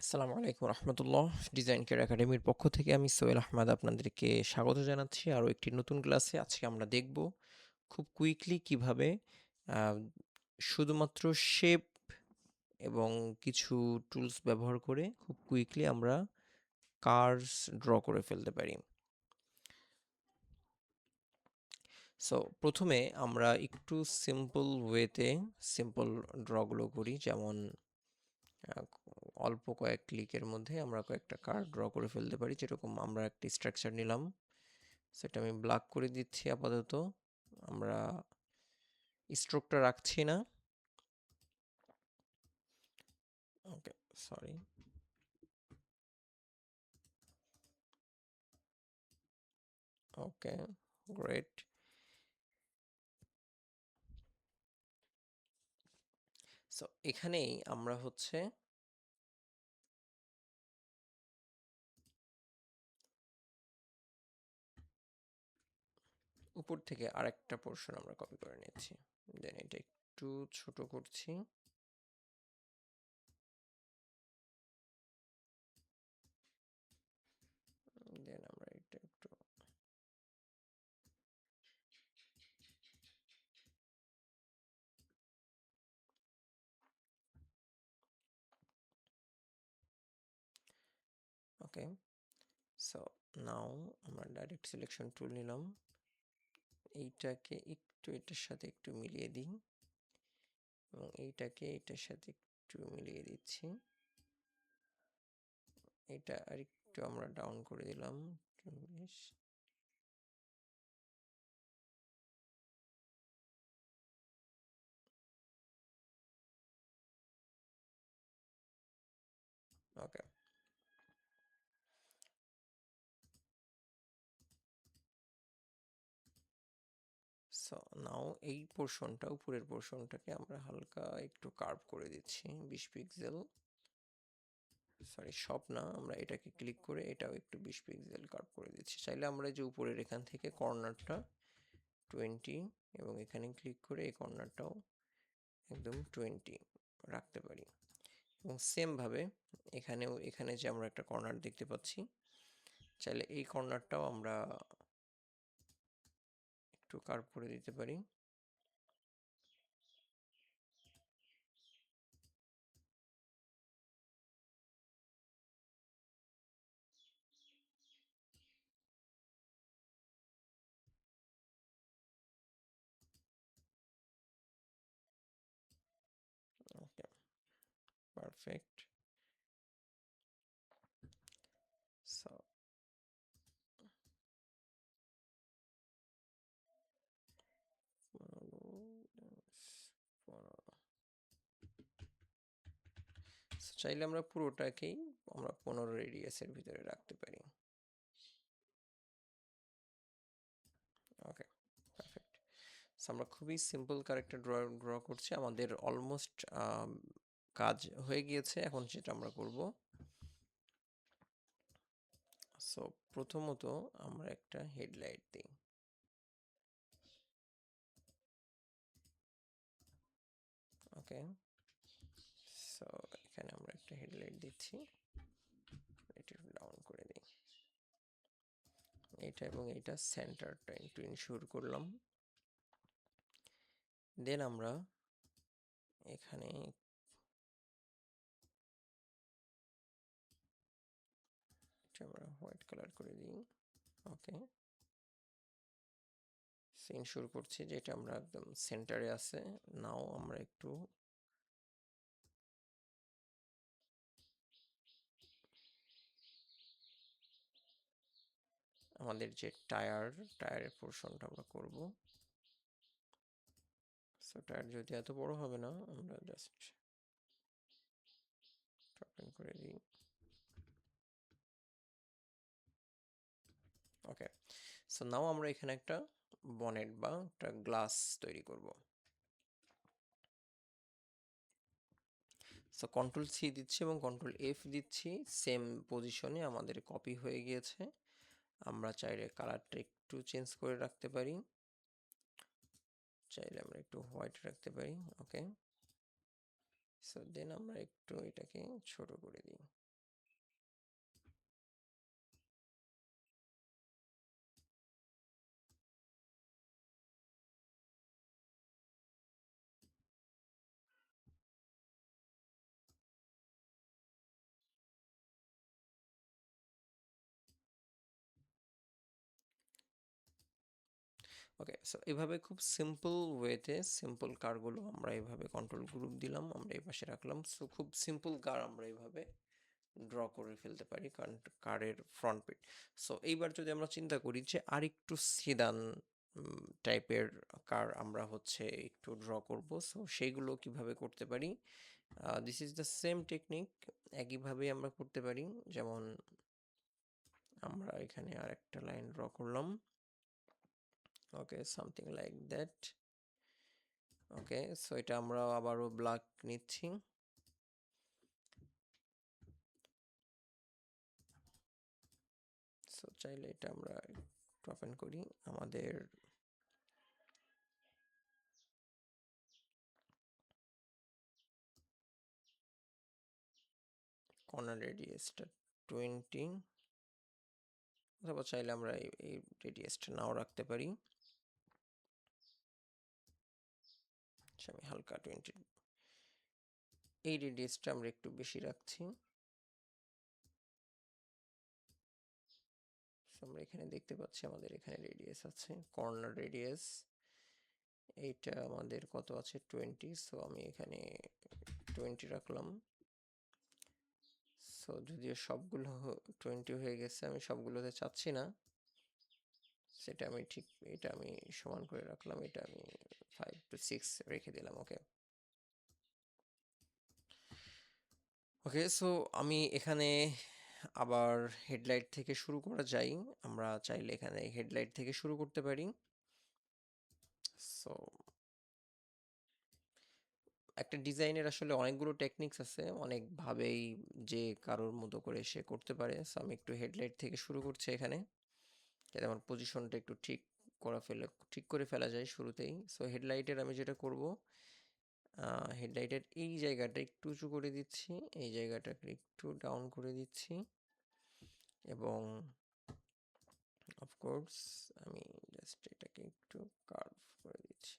আসসালামু আলাইকুম রহমতুল্লাহ। Design care একাডেমির পক্ষ থেকে আমি সোহেল আহমেদ আপনাদেরকে স্বাগত জানাচ্ছি আরও একটি নতুন ক্লাসে। আজকে আমরা দেখব খুব কুইকলি কিভাবে আহ, শুধুমাত্র শেপ এবং কিছু টুলস ব্যবহার করে খুব কুইকলি আমরা কার্ভস ড্র করে ফেলতে পারি। সো প্রথমে আমরা একটু সিম্পল ওয়েতে সিম্পল ড্রগুলো করি, যেমন আহ, অল্প কয়েক ক্লিকের মধ্যে আমরা কয়েকটা কার্ভ ড্র করে ফেলতে পারি। যেরকম আমরা একটি স্ট্রাকচার নিলাম, সেটা আমি ব্ল্যাক করে দিচ্ছি আপাতত। আমরা স্ট্রোকটা রাখছি না। ওকে, সরি। ওকে, গ্রেট। সো এখানেই আমরা উপর থেকে আরেকটা পোর্শন আমরা কপি করে নিচ্ছি, দেন এটা একটু ছোট করছি। দেন আমরা এটা একটু ওকে। সো নাও আমরা ডাইরেক্ট সিলেকশন টুল নিলাম, এইটাকে একটু এটার সাথে একটু মিলিয়ে দিই এবং এইটাকে এটার সাথে একটু মিলিয়ে দিচ্ছি। এটা আর একটু আমরা ডাউন করে দিলাম 20। ওকে। সো নাও এই পোর্শনটা, উপরের পোর্শনটাকে আমরা হালকা একটু কার্ভ করে দিচ্ছি 20 পিক্সেল। সরি, সব না, আমরা এটাকে ক্লিক করে এটাও একটু 20 পিক্সেল কার্ভ করে দিচ্ছি। চাইলে আমরা যে উপরের এখান থেকে কর্নারটা 20 এবং এখানে ক্লিক করে এই কর্নারটাও একদম 20 রাখতে পারি। এবং সেম ভাবে এখানে যে আমরা একটা কর্নার দেখতে পাচ্ছি, চাইলে এই কর্নারটাও আমরা একটু কার্ভ করে দিতে পারি। ওকে, পারফেক্ট। সো চাইলে আমরা পুরোটাকেই আমরা 15 রেডিয়াসের ভিতরে রাখতে পারি। ওকে, পারফেক্ট। আমরা খুবই সিম্পল ক্যারেক্টার ড্র করছি, আমাদের অলমোস্ট কাজ হয়ে গিয়েছে। এখন যেটা আমরা করব, সো প্রথমত আমরা একটা হেডলাইট দিই। ওকে, সো এখানে আমরা একটা হেডলাইট দিচ্ছি, এটা ডাউন করে দিই। এটা এবং এটা সেন্টারটা একটু ইনশিওর করলাম। দেন আমরা এখানে এটা আমরা হোয়াইট কালার করে দিই। ওকে, ইনশিওর করছি যে এটা আমরা একদম সেন্টারে আছে। নাও আমরা একটু আমাদের যে টায়ারের পোর্শনটা আমরা করব। সো টায়ার যদি এত বড় হবে না, আমরা জাস্ট টপিং করে দিই। ওকে, সো নাও আমরা এখানে একটা বনেট বা একটা গ্লাস তৈরি করব। সো কন্ট্রোল সি দিচ্ছি এবং কন্ট্রোল এফ দিচ্ছি, সেম পজিশনে আমাদের কপি হয়ে গিয়েছে। আমরা চাইলে কালারটা একটু চেঞ্জ করে রাখতে পারি, চাইলে আমরা একটু হোয়াইট রাখতে পারি। ওকে, সো দেন আমরা একটু এটাকে ছোট করে দিই। ওকে, সো এভাবে খুব সিম্পল ওয়েতে সিম্পল কারগুলো আমরা এভাবে কন্ট্রোল গ্রুপ দিলাম, আমরা এই পাশে রাখলাম। সো খুব সিম্পল কার আমরা এভাবে ড্র করে ফেলতে পারি কারের ফ্রন্ট পিট। সো এইবার যদি আমরা চিন্তা করি যে আরেকটু সিদান টাইপের কার আমরা হচ্ছে একটু ড্র করব, সো সেইগুলো কিভাবে করতে পারি, this is the same technique, একইভাবেই আমরা করতে পারি। যেমন আমরা এখানে আর একটা লাইন ড্র করলাম, okay, something like that. Okay, so এটা আমরা আবারও ব্ল্যাক নিচ্ছি। সো চাইলে এটা আমরা ওপেন করি, আমাদের কর্নার রেডিয়াসটা 20, অথবা চাইলে আমরা এই রেডিয়াসটা নাও রাখতে পারি। আমি হালকা 20, এই রেডিয়াসটা আমরা একটু বেশি রাখছি। আমরা এখানে দেখতে পাচ্ছি আমাদের এখানে রেডিয়াস আছে, কর্নার রেডিয়াস এইটা আমাদের কত আছে 20, সো আমি এখানে 20 রাখলাম। সো যদিও সবগুলো 20 হয়ে গেছে, আমি সবগুলোতে চাচ্ছি না, সেটা আমি ঠিক, এটা আমি সমান করে রাখলাম, এটা আমি 5 to 6 রেখে দিলাম। ওকে ওকে, সো আমি এখানে আবার হেডলাইট থেকে শুরু করা যায়, আমরা চাইলে এখানে হেডলাইট থেকে শুরু করতে পারি। সো একটা ডিজাইনের আসলে অনেকগুলো টেকনিক্স আছে, অনেকভাবেই যে কারোর মতো করে সে করতে পারে। সো আমি একটু হেডলাইট থেকে শুরু করছি এখানে, যাতে আমার পজিশনটা একটু ঠিক করে ফেলা যায় শুরুতেই। সো হেডলাইটের আমি যেটা করব, হেডলাইটের এই জায়গাটা একটু উঁচু করে দিচ্ছি, এই জায়গাটাকে একটু ডাউন করে দিচ্ছি, এবং অফকোর্স আমি জাস্ট এটাকে একটু কার্ভ করে দিচ্ছি।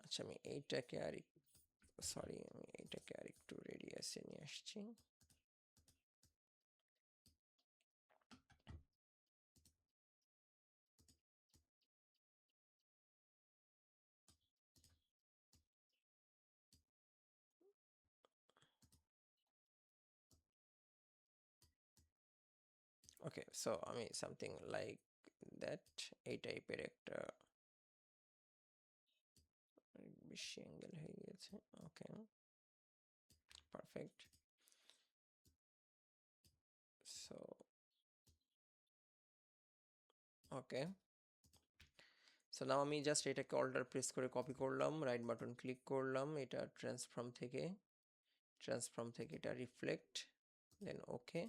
আচ্ছা, আমি এইটাকে আর সরি, আমি এইটাকে আর একটু রেডিয়াসে নিয়ে আসছি। ওকে, সো আমি সামথিং লাইক দ্যাট, এই টাইপের একটা বেশি অ্যাঙ্গেল হয়ে গিয়েছে। Okay, perfect. So okay, so now আমি জাস্ট এটাকে অল্টার প্রেস করে কপি করলাম, রাইট বাটন ক্লিক করলাম, এটা ট্রান্সফর্ম থেকে এটা রিফ্লেক্ট, দেন ওকে,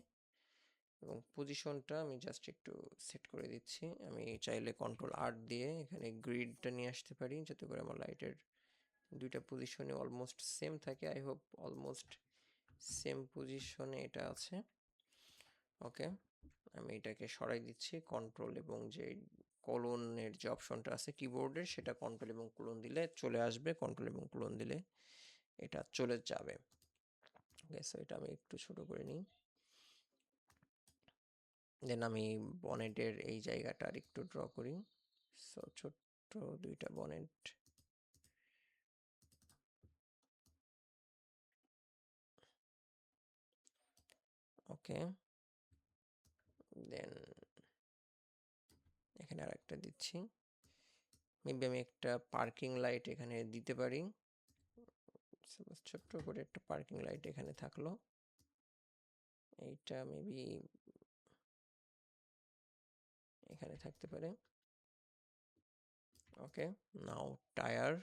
এবং পজিশনটা আমি জাস্ট একটু সেট করে দিচ্ছি। আমি চাইলে কন্ট্রোল আর দিয়ে এখানে গ্রিডটা নিয়ে আসতে পারি, যাতে করে আমার লাইটের দুইটা পজিশনে অলমোস্ট সেম থাকে। আই হোপ অলমোস্ট সেম পজিশনে এটা আছে। ওকে, আমি এটাকে সরাই দিচ্ছি, কন্ট্রোল এবং যে কোলনের যে অপশনটা আছে কিবোর্ডের, সেটা কন্ট্রোল এবং কোলন দিলে চলে আসবে, কন্ট্রোল এবং কোলন দিলে এটা চলে যাবে। ওকে, সো এটা আমি একটু ছোট করে নিই, দেন আমি বনেটের এই জায়গাটা আর একটু ড্র করি। সো ছোট্ট দুইটা বনেট, ওকে, দেন এখানে আর একটা দিচ্ছি, মেবি আমি একটা পার্কিং লাইট এখানে দিতে পারি। ছোট্ট করে একটা পার্কিং লাইট এখানে থাকলো, এইটা মেবি এখানে থাকতে পারে। ওকে, নাও টায়ার,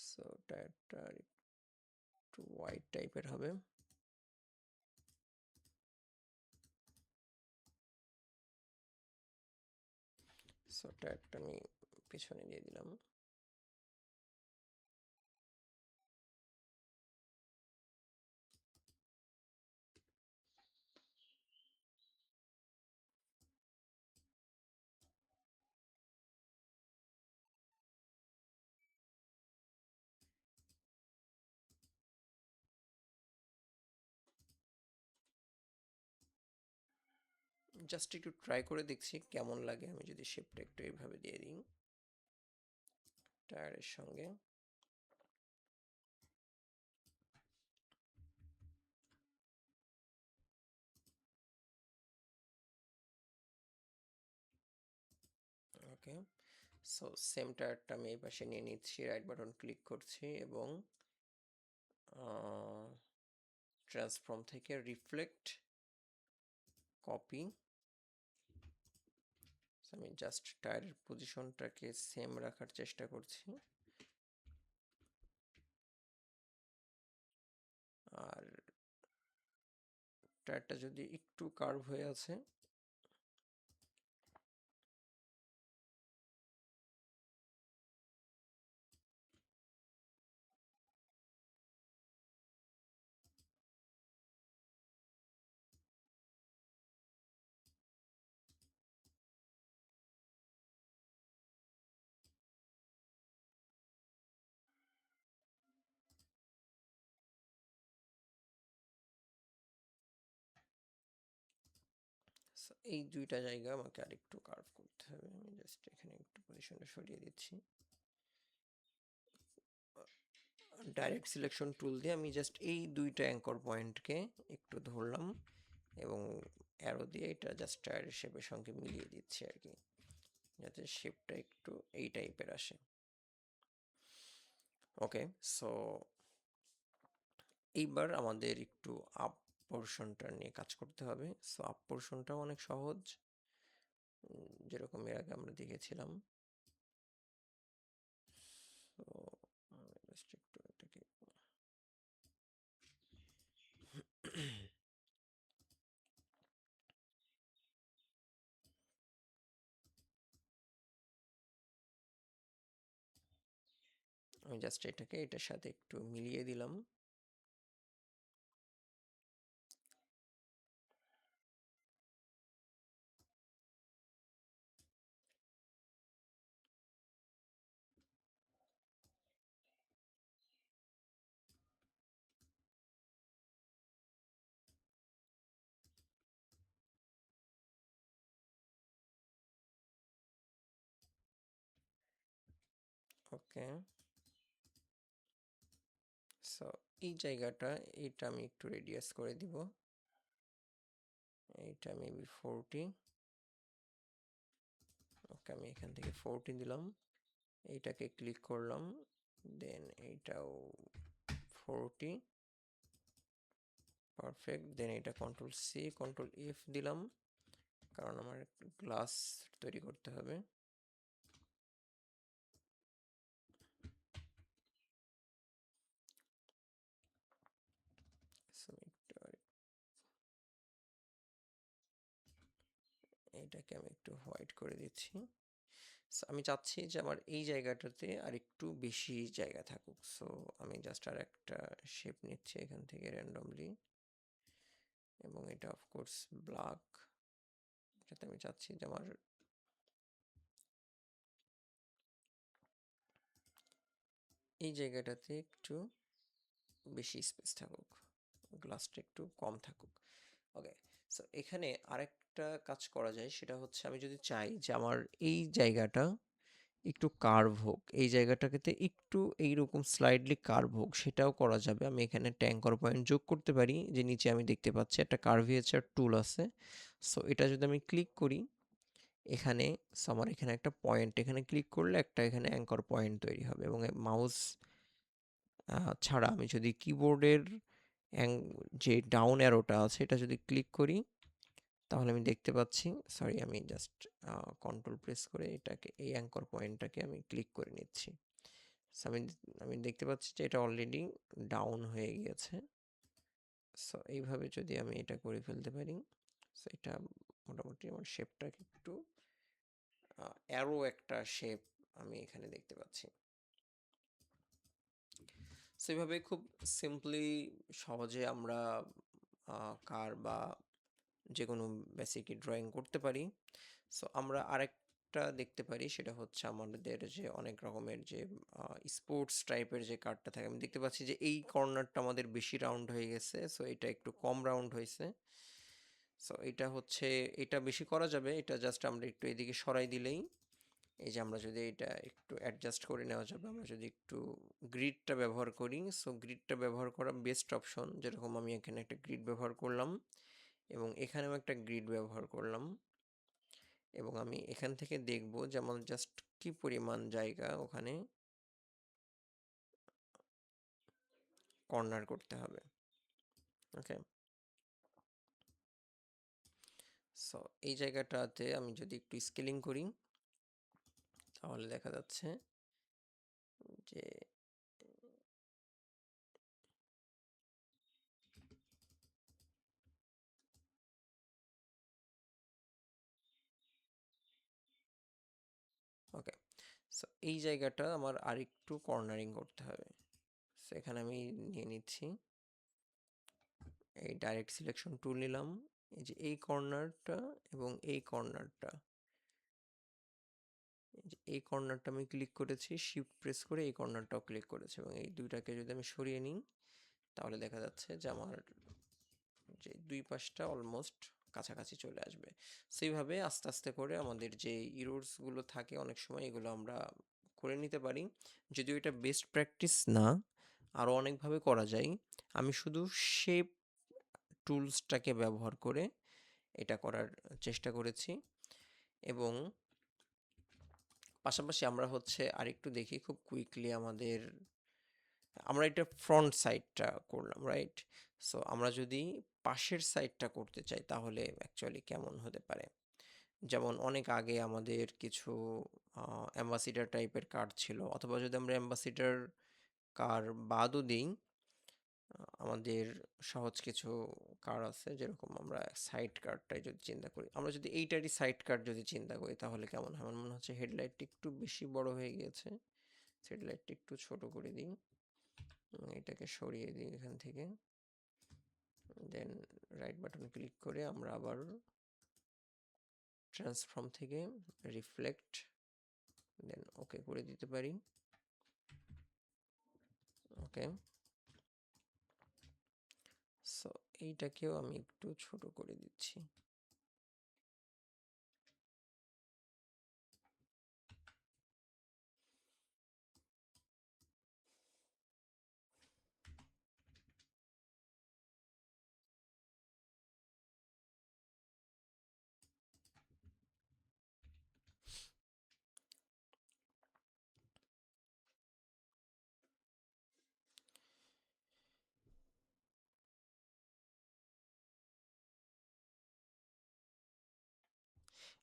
সো টায়ারটা একটু হোয়াইট টাইপের হবে। সো টায়ারটা আমি পেছনে দিয়ে দিলাম। জাস্ট একটু ট্রাই করে দেখছি কেমন লাগে আমি যদি শেপটা একটু এইভাবে দিয়ে দিই টায়ারের সঙ্গে। ওকে, সো সেম টায়ারটা আমি এই পাশে নিয়ে নিচ্ছি, রাইট বাটন ক্লিক করছি এবং ট্রান্সফর্ম থেকে রিফ্লেক্ট কপি, আমি জাস্ট টায়ারের পজিশনটাকে সেম রাখার চেষ্টা করছি। আর টায়ারটা যদি একটু কার্ভ হয়ে আছে এই দুইটা জায়গা আমাকে আরেকটু কার্ভ করতে হবে। আমি জাস্ট এখানে একটু পজিশনটা সরিয়ে দিচ্ছি। ডাইরেক্ট সিলেকশন টুল দিয়ে আমি জাস্ট এই দুইটা অ্যাঙ্কর পয়েন্টকে একটু ধরলাম এবং অ্যারো দিয়ে এটা জাস্ট টায়ারের শেপের সঙ্গে মিলিয়ে দিচ্ছি আর কি, যাতে শেপটা একটু এই টাইপের আসে। ওকে, সো এইবার আমাদের একটু আপ পোর্শনটা নিয়ে কাজ করতে হবে। সো আপ পোর্শনটাও অনেক সহজ, যেরকম এর আগে আমরা দেখেছিলাম। তো জাস্ট একটু এটাকে আমি জাস্ট এটাকে এটার সাথে একটু মিলিয়ে দিলাম। ওকে, সো এই জায়গাটা এটা আমি একটু রেডিয়াস করে দিব, এইটা মেবি 40। ওকে, আমি এখান থেকে 40 দিলাম, এইটাকে ক্লিক করলাম, দেন এইটাও 40, পারফেক্ট। দেন এটা কন্ট্রোল সি কন্ট্রোল এফ দিলাম, কারণ আমার গ্লাস তৈরি করতে হবে। এটাকে আমি একটু হোয়াইট করে দিচ্ছি। আমি চাচ্ছি যে আমার এই জায়গাটাতে আর একটু বেশি জায়গা থাকুক, সো আমি জাস্ট আর একটা শেপ নিচ্ছি এখান থেকে র্যান্ডমলি, এবং এটা অফকোর্স ব্ল্যাক, যাতে আমি চাচ্ছি যে আমার এই জায়গাটাতে একটু বেশি স্পেস থাকুক, গ্লাসটা একটু কম থাকুক। ওকে, সো এখানে আরেকটা কাজ করা যায়, সেটা হচ্ছে আমি যদি চাই যে আমার এই জায়গাটা একটু কার্ভ হোক, এই জায়গাটাকে একটু এইরকম স্লাইডলি কার্ভ হোক, সেটাও করা যাবে। আমি এখানে ট্যাঙ্কর পয়েন্ট যোগ করতে পারি, যে নিচে আমি দেখতে পাচ্ছি একটা কার্ভিয়েচার টুল আছে। সো এটা যদি আমি ক্লিক করি এখানে, সো আমার এখানে একটা পয়েন্ট, এখানে ক্লিক করলে একটা এখানে অ্যাঙ্কর পয়েন্ট তৈরি হবে, এবং মাউস ছাড়া আমি যদি কিবোর্ডের যে ডাউন অ্যারোটা আছে এটা যদি ক্লিক করি, তাহলে আমি দেখতে পাচ্ছি, সরি আমি জাস্ট কন্ট্রোল প্রেস করে এটাকে এই অ্যাঙ্কর পয়েন্টটাকে আমি ক্লিক করে নিচ্ছি। সো আমি দেখতে পাচ্ছি যে এটা অলরেডি ডাউন হয়ে গিয়েছে। সো এইভাবে যদি আমি এটা করে ফেলতে পারি, সো এটা মোটামুটি আমার শেপটাকে একটু অ্যারো একটা শেপ আমি এখানে দেখতে পাচ্ছি। সেভাবে খুব সিম্পলি সহজে আমরা কার বা যে কোনো বেসিক ড্রয়িং করতে পারি। সো আমরা আরেকটা দেখতে পারি, সেটা হচ্ছে আমাদের যে অনেক রকমের যে স্পোর্টস টাইপের যে কার্ডটা থাকে, আমি দেখতে পাচ্ছি যে এই কর্নারটা আমাদের বেশি রাউন্ড হয়ে গেছে, সো এটা একটু কম রাউন্ড হয়েছে। সো এটা হচ্ছে, এটা বেশি করা যাবে, এটা জাস্ট আমরা একটু এদিকে সরাই দিলেই, এই যে আমরা যদি এটা একটু অ্যাডজাস্ট করে নেওয়া যাবে, আমরা যদি একটু গ্রিডটা ব্যবহার করি। সো গ্রিডটা ব্যবহার করা বেস্ট অপশন, যেরকম আমি এখানে একটা গ্রিড ব্যবহার করলাম এবং এখানেও একটা গ্রিড ব্যবহার করলাম, এবং আমি এখান থেকে দেখব যেমন জাস্ট কি পরিমাণ জায়গা ওখানে কর্নার করতে হবে। ওকে, সো এই জায়গাটাতে আমি যদি একটু স্কেলিং করি তাহলে দেখা যাচ্ছে যে ওকে, সো এই জায়গাটা আমার আরেকটু কর্নারিং করতে হবে। সো এখানে আমি নিয়ে নিচ্ছি, এই ডাইরেক্ট সিলেকশন টুল নিলাম, এই যে এই কর্নারটা এবং এই কর্নারটা, এই কর্নারটা আমি ক্লিক করেছি, শিফট প্রেস করে এই কর্নারটাও ক্লিক করেছি, এবং এই দুইটাকে যদি আমি সরিয়ে নিই তাহলে দেখা যাচ্ছে যে আমার যে দুই পাশটা অলমোস্ট কাছাকাছি চলে আসবে। সেইভাবে আস্তে আস্তে করে আমাদের যে ইরোর্সগুলো থাকে অনেক সময় এগুলো আমরা করে নিতে পারি। যদিও এটা বেস্ট প্র্যাকটিস না, আরও অনেকভাবে করা যায়। আমি শুধু শেপ টুলসটাকে ব্যবহার করে এটা করার চেষ্টা করেছি, এবং পাশাপাশি আমরা হচ্ছে আরেকটু দেখি খুব কুইকলি আমাদের, আমরা এটা ফ্রন্ট সাইডটা করলাম, রাইট? সো আমরা যদি পাশের সাইডটা করতে চাই তাহলে অ্যাকচুয়ালি কেমন হতে পারে? যেমন অনেক আগে আমাদের কিছু অ্যাম্বাসিডার টাইপের কার্ড ছিল, অথবা যদি আমরা অ্যাম্বাসিডার কার বাদও দিই, আমাদের সহজ কিছু কার্ড আছে, যেরকম আমরা সাইড কার্ডটাই যদি চিন্তা করি, আমরা যদি এইটারই সাইড কার্ড যদি চিন্তা করি তাহলে কেমন হয়? আমার মনে হচ্ছে হেডলাইটটা একটু বেশি বড় হয়ে গিয়েছে, হেডলাইটটা একটু ছোট করে দিই, এটাকে সরিয়ে দিই এখান থেকে, দেন রাইট বাটন ক্লিক করে আমরা আবার ট্রান্সফর্ম থেকে রিফ্লেক্ট, দেন ওকে করে দিতে পারি। ওকে, সো এইটাকেও আমি একটু ছোট করে দিচ্ছি।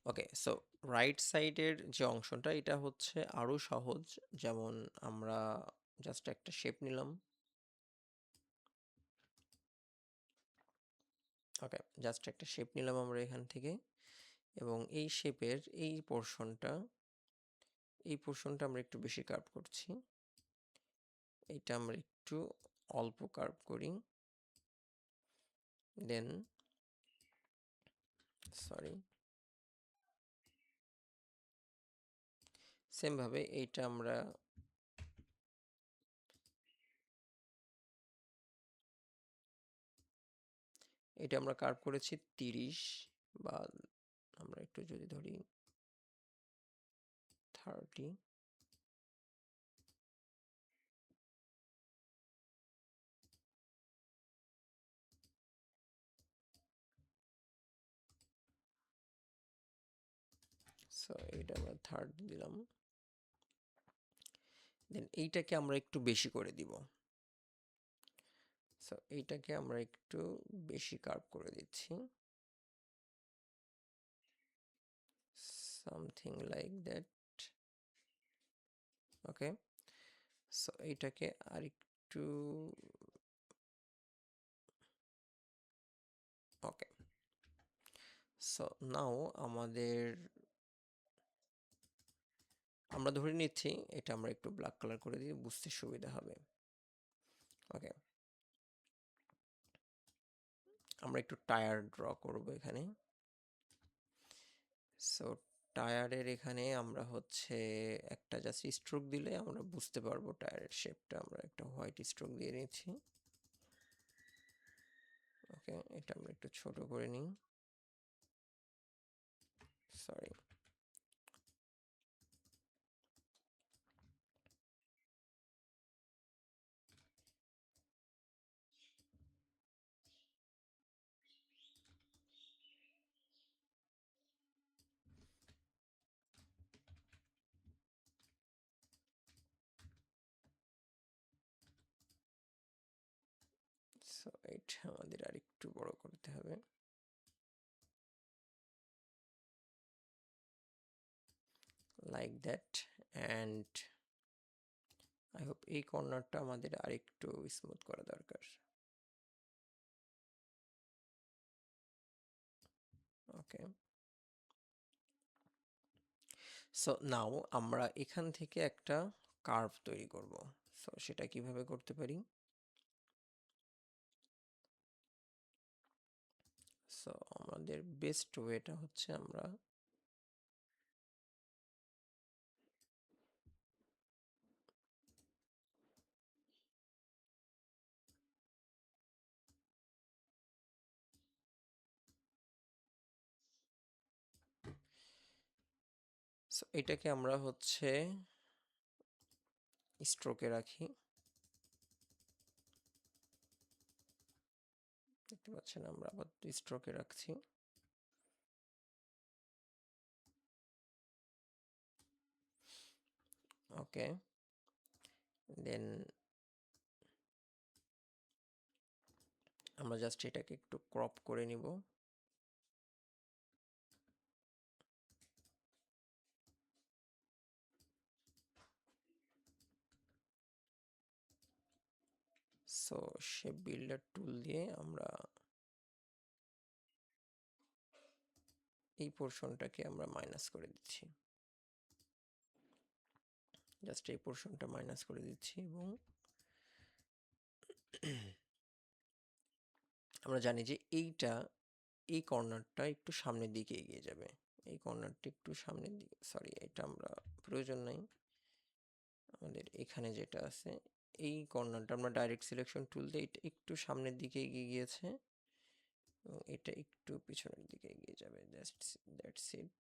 ওকে, সো রাইট সাইডের যে অংশটা এটা হচ্ছে আরো সহজ। যেমন আমরা জাস্ট একটা শেপ নিলাম, ওকে, জাস্ট একটা শেপ নিলাম আমরা এখান থেকে, এবং এই শেপের এই পোর্শনটা আমরা একটু বেশি কার্ভ করছি, এটা আমরা একটু অল্প কার্ভ করি, দেন সরি সেম ভাবে এইটা আমরা কার্ভ করেছি 30, বা আমরা একটু যদি ধরি 30, সো এইটা আমরা 30 দিলাম, দেন এইটাকে আমরা একটু বেশি করে দিব। সো এইটাকে আমরা একটু বেশি কার্ভ করে দিচ্ছি, something like that. Okay, so এইটাকে আর একটু, ওকে, সো নাও আমরা ধরে নিচ্ছি এটা আমরা একটু ব্ল্যাক কালার করে দিয়ে বুঝতে সুবিধা হবে। ওকে, আমরা একটু টায়ার ড্র করব এখানে। সো টায়ারের এখানে আমরা হচ্ছে একটা জাস্ট স্ট্রোক দিলে আমরা বুঝতে পারবো টায়ারের শেপটা। আমরা একটা হোয়াইট স্ট্রোক দিয়ে নিচ্ছি। ওকে, এটা আমরা একটু ছোট করে নিই। সরি, সো এটা আমাদের আরেকটু বড় করতে হবে। Like that. And I hope এই কর্নারটা আমাদের আরেকটু স্মুথ করা দরকার। ওকে, সো নাও আমরা এখান থেকে একটা কার্ভ তৈরি করব। সো সেটা কিভাবে করতে পারি? সো আমাদের বেস্ট ওয়েটা হচ্ছে আমরা সো এটাকে আমরা হচ্ছে স্ট্রোকে রাখি। দেখতে পাচ্ছেন আমরা আবার স্ট্রোকে রাখছি। ওকে, দেন আমরা জাস্ট এটাকে একটু ক্রপ করে নিব। সো শেপ বিল্ডার টুল দিয়ে আমরা এই পোর্শনটাকে আমরা মাইনাস করে দিচ্ছি। জাস্ট এই পোর্শনটা মাইনাস করে দিচ্ছি এবং আমরা জানি যে এই কর্নারটা একটু সামনের দিকে এগিয়ে যাবে। এই কর্নারটা একটু সামনের দিকে, সরি এটা আমরা প্রয়োজন নাই। আমাদের এখানে যেটা আছে এই কর্নারটা আমরা ডাইরেক্ট সিলেকশন টুল দিয়ে এটা একটু সামনের দিকে এগিয়ে গিয়েছে এবং এটা একটু পিছনের দিকে এগিয়ে যাবে। Just that's it.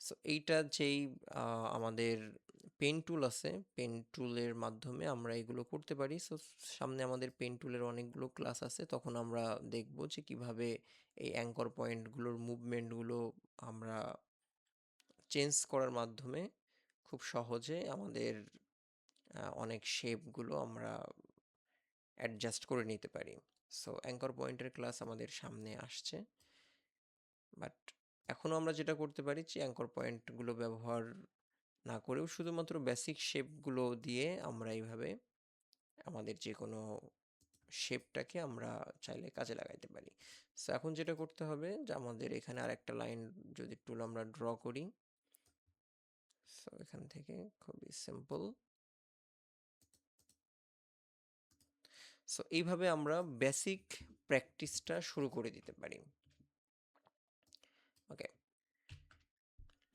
সো এইটা যেই আমাদের পেন টুল আছে, পেন টুলের মাধ্যমে আমরা এগুলো করতে পারি। সো সামনে আমাদের পেন টুলের অনেকগুলো ক্লাস আছে, তখন আমরা দেখব যে কিভাবে এই অ্যাঙ্কর পয়েন্টগুলোর মুভমেন্টগুলো আমরা চেঞ্জ করার মাধ্যমে খুব সহজে আমাদের অনেক শেপগুলো আমরা অ্যাডজাস্ট করে নিতে পারি। সো অ্যাঙ্কর পয়েন্টের ক্লাস আমাদের সামনে আসছে, বাট এখনও আমরা যেটা করতে পারি যে অ্যাঙ্কর পয়েন্টগুলো ব্যবহার না করেও শুধুমাত্র বেসিক শেপগুলো দিয়ে আমরা এইভাবে আমাদের যে কোনো শেপটাকে আমরা চাইলে কাজে লাগাইতে পারি। সো এখন যেটা করতে হবে যে আমাদের এখানে আরেকটা লাইন যদি টুল আমরা ড্র করি, সো এখান থেকে খুবই সিম্পল। সো এইভাবে আমরা বেসিক প্র্যাকটিসটা শুরু করে দিতে পারি। ওকে,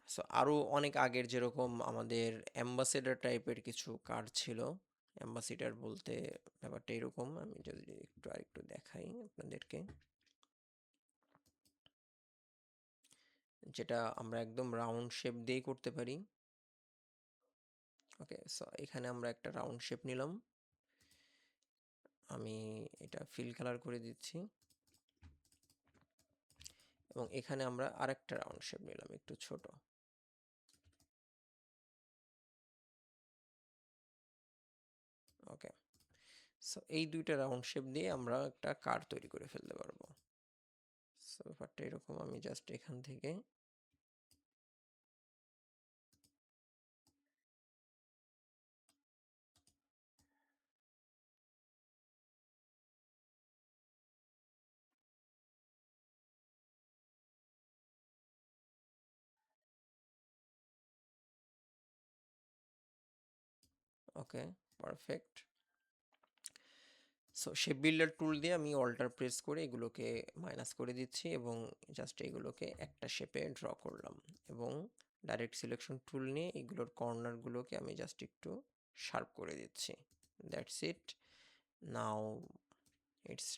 সো আরও অনেক আগের যেরকম আমাদের অ্যাম্বাসেডার টাইপের কিছু কার্ড ছিল। অ্যাম্বাসেডার বলতে ব্যাপারটা এরকম, আমি যদি একটু আরেকটু দেখাই আপনাদেরকে, যেটা আমরা একদম রাউন্ড শেপ দিয়েই করতে পারি। ওকে, সো এখানে আমরা একটা রাউন্ড শেপ নিলাম, আমি এটা ফিল কালার করে দিচ্ছি এবং এখানে আমরা আরেকটা রাউন্ড শেপ নিলাম একটু ছোট। ওকে, সো এই দুইটা রাউন্ড শেপ দিয়ে আমরা একটা কার তৈরি করে ফেলতে পারবো। সো ব্যাপারটা এরকম, আমি জাস্ট এখান থেকে okay, perfect. So shape builder tool দিয়ে আমি অল্টার প্রেস করে এগুলোকে মাইনাস করে দিচ্ছি এবং জাস্ট এগুলোকে একটা শেপে ড্র করলাম এবং ডাইরেক্ট সিলেকশন টুল নিয়ে এগুলোর কর্নারগুলোকে আমি জাস্ট একটু শার্প করে দিচ্ছি। That's it. নাও ইটস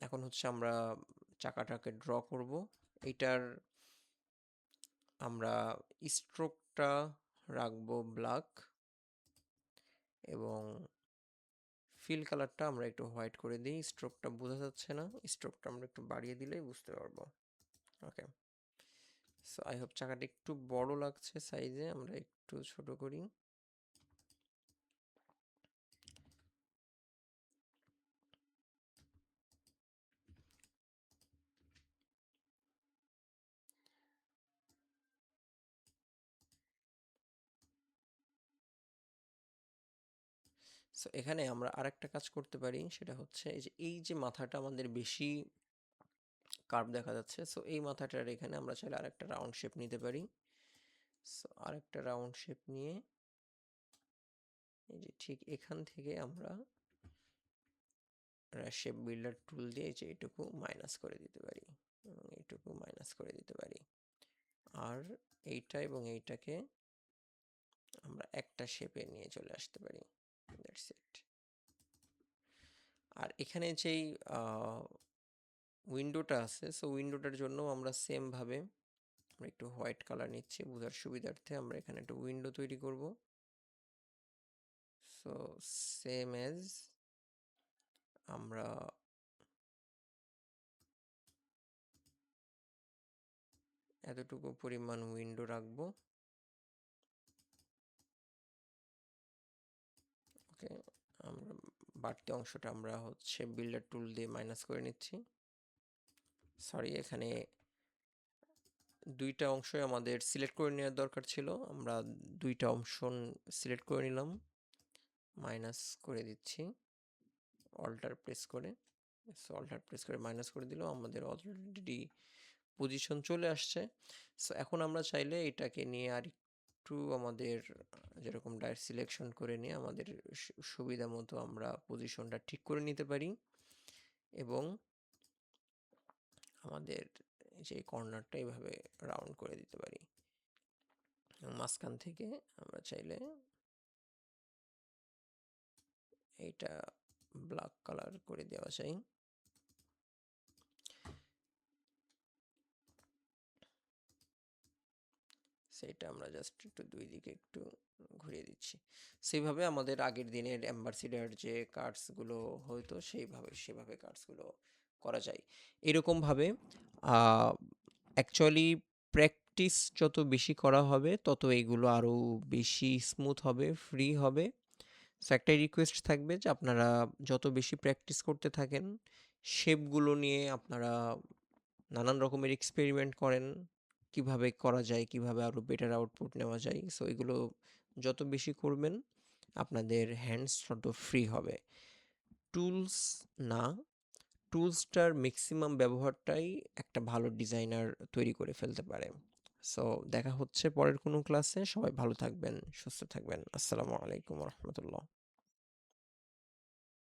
এখন হচ্ছে আমরা চাকাটাকে ড্র করব। এইটার আমরা স্ট্রোকটা রাখবো ব্ল্যাক এবং ফিল কালারটা আমরা একটু হোয়াইট করে দিই। স্ট্রোকটা বোঝা যাচ্ছে না, স্ট্রোকটা আমরা একটু বাড়িয়ে দিলেই বুঝতে পারবো। ওকে, সো আই হোপ চাকাটা একটু বড় লাগছে সাইজে, আমরা একটু ছোট করি। সো এখানে আমরা আরেকটা কাজ করতে পারি, সেটা হচ্ছে এই যে মাথাটা আমাদের বেশি কার্ভ দেখা যাচ্ছে, সো এই মাথাটার এখানে আমরা চাইলে আরেকটা রাউন্ড শেপ নিতে পারি। সো আরেকটা রাউন্ড শেপ নিয়ে এই যে ঠিক এখান থেকে আমরা শেপ বিল্ডার টুল দিয়ে যে এইটুকু মাইনাস করে দিতে পারি এবং এইটুকু মাইনাস করে দিতে পারি। আর এইটা এবং এইটাকে আমরা একটা শেপে নিয়ে চলে আসতে পারি। That's it. আর এখানে যেই উইন্ডোটা আছে, সো উইন্ডোটার জন্য আমরা সেম ভাবে আমরা একটু হোয়াইট কালার নিচ্ছি বোঝার সুবিধার্থে। আমরা এখানে একটা উইন্ডো তৈরি করব। সো সেম এজ আমরা এতটুকু পরিমাণ উইন্ডো রাখবো। ওকে, আমরা বাড়তি অংশটা আমরা হচ্ছে বিল্ডার টুল দিয়ে মাইনাস করে নিচ্ছি। সরি, এখানে দুইটা অংশই আমাদের সিলেক্ট করে নেওয়ার দরকার ছিল, আমরা দুইটা অংশ সিলেক্ট করে নিলাম, মাইনাস করে দিচ্ছি অল্টার প্রেস করে। সো অল্টার প্রেস করে মাইনাস করে দিলেও আমাদের অলরেডি পজিশন চলে আসছে। সো এখন আমরা চাইলে এটাকে নিয়ে আর একটু আমাদের যেরকম ডাইরেক্ট সিলেকশন করে নিয়ে আমাদের সুবিধা মতো আমরা পজিশনটা ঠিক করে নিতে পারি এবং আমাদের যে কর্নারটা এইভাবে রাউন্ড করে দিতে পারি। মাঝখান থেকে আমরা চাইলে এইটা ব্ল্যাক কালার করে দেওয়া যায়। সেইটা আমরা জাস্ট একটু দুই দিকে একটু ঘুরিয়ে দিচ্ছি। সেইভাবে আমাদের আগের দিনের অ্যাম্বাসিডার যে কার্ডসগুলো হয়তো সেভাবে কার্ডসগুলো করা যায়। এরকমভাবে অ্যাকচুয়ালি প্র্যাকটিস যত বেশি করা হবে তত এইগুলো আরও বেশি স্মুথ হবে, ফ্রি হবে। সো একটাই রিকোয়েস্ট থাকবে যে আপনারা যত বেশি প্র্যাকটিস করতে থাকেন, শেপগুলো নিয়ে আপনারা নানান রকমের এক্সপেরিমেন্ট করেন, কিভাবে করা যায়, কিভাবে আরও বেটার আউটপুট নেওয়া যায়। সো এগুলো যত বেশি করবেন আপনাদের হ্যান্ডস তত ফ্রি হবে। টুলস না, টুলসটার ম্যাক্সিমাম ব্যবহারটাই একটা ভালো ডিজাইনার তৈরি করে ফেলতে পারে। সো দেখা হচ্ছে পরের কোনো ক্লাসে। সবাই ভালো থাকবেন, সুস্থ থাকবেন। আসসালামু আলাইকুম রহমতুল্লাহ।